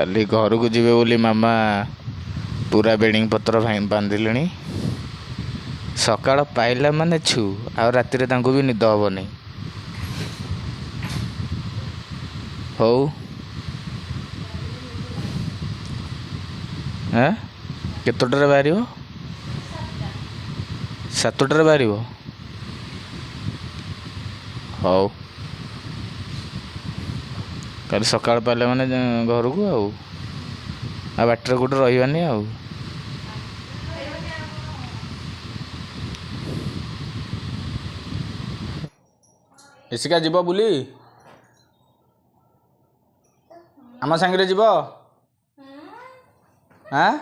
काली घर को जीवे बोली मामा पूरा बेडिंग पत्र बांधिले सकाळ पाइला माने छु आ राति रे तांको भी निद हबनी हो केतटारे बाहर 7टारे बाहर हौ कल सकाळ पाइला माने घर को आ बाटर कोटे रही आउ इसिका जीव बुली आम सांगे जीव हाँ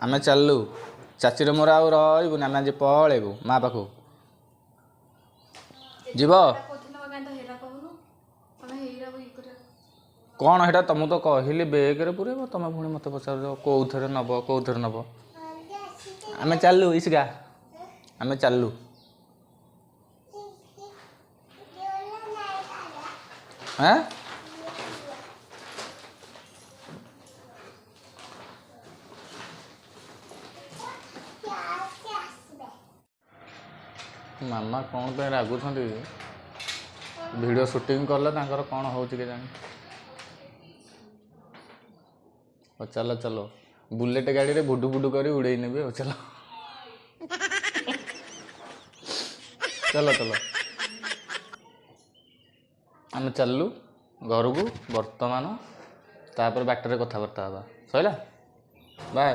आम चलू चाची मोर आउ रही आम आज पलैबू माँ पाखु जीव कौन है तुम तो कहली बेगे पूरेब तुम पुणी मत पचार कौ थे नब कौ थे नब आम चलू इसिका आम चलू हाँ मामा कौन पे रागुंट वीडियो शूटिंग कले कौन हो जानी चलो चलो बुलेट गाड़ी रे बुडू बुडू कर उड़े नेबे चलो चलो चलो आम चलू घर को वर्तमान तापर बाटर कथबार्ता हाँ सैला बाय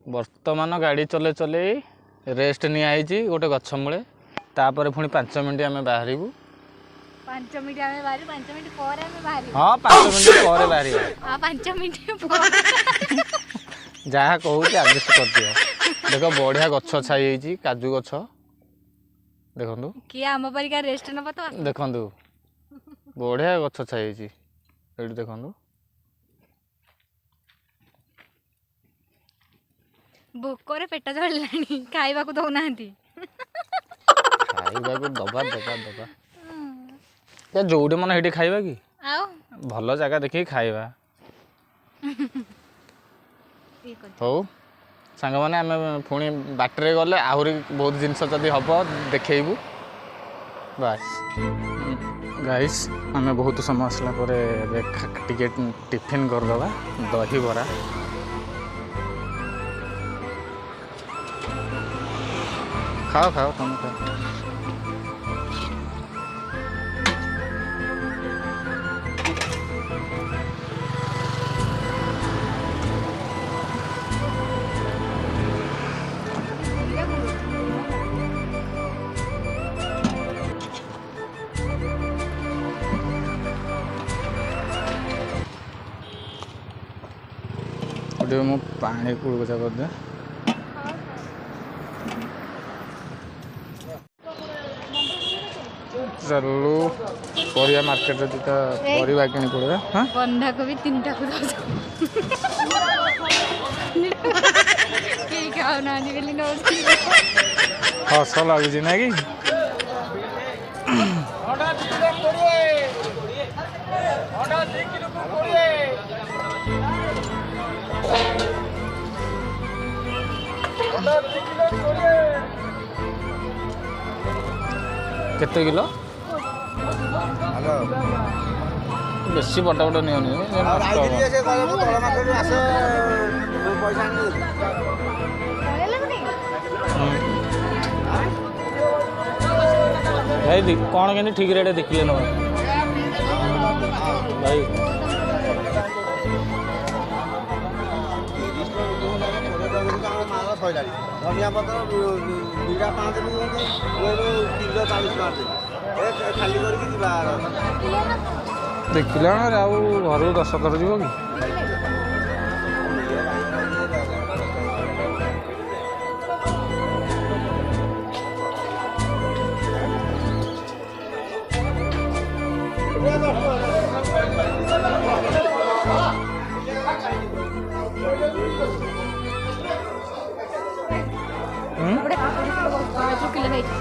वर्तमान गाड़ी चले चले रेस्ट नहीं आई गोटे गछ मूले तापर पुणी 5 मिनट आम बाहर 5 मिनट आमे बाहर 5 मिनट पर आमे बाहर हाँ 5 मिनट पर बाहर हां 5 मिनट पर जहाँ कहूँ एडजस्ट कर दियो देख बढ़िया गछ छाई काजू गछ देखु कि आम परिका रेस्ट न पतो देखु बढ़िया गछ छाई ये देखु भोकर पेट चढ़लानी खाइबा को दौना खाइबा को दबा दबा दबा क्या जोड़ी मन हेटी खाइबा कि आओ भल जगह देखि खाइबा हो सांग माने आम पुणी बाटरे गले आहरी बहुत जिनस जदि हम देखू बाय गाइस आम बहुत समय आसला टिके टिफिन करदबा दही बरा खाओ खाओ तुम खाओ ଟିକେ ମୁଁ ପାଣି କୁଳୁକୁଚା କରିଦିଏ। ଚାଲୁ ପରିବା ମାର୍କେଟରେ ଦୁଇଟା ପରିବା କିଣି ପଡ଼ିବା। ହଁ ବନ୍ଧାକୋବି 3ଟାକୁ ଦଉଛ କେହି ଖାଉନାହାନ୍ତି ବୋଲି ନଉଛି। ହସ ଲାଗୁଛି ନା କି? କେତେ କିଲୋ? ବେଶୀ ବଡ଼ ବଡ଼ ନିଅନି ଭାଇ କ'ଣ କେମିତି ଠିକ୍ ରେଟ୍ ଦେଖିଲେ ନେବ ଭାଇ। ଧନିଆ ପତ୍ର 2ଟା 5 କିଲୋ 40 ଟଙ୍କା ଖାଲି କରିକି ଯିବା। ଦେଖିଲା ଆଉ ଘରକୁ 10 ଥର ଯିବ କି? କିଲୋ ହେଇଛି।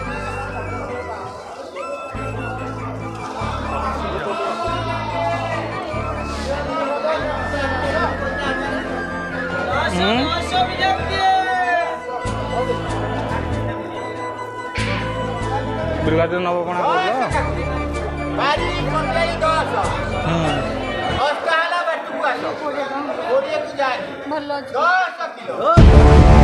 ବିରଗାତି ନବ କ'ଣ ଭଲ ଅଛି।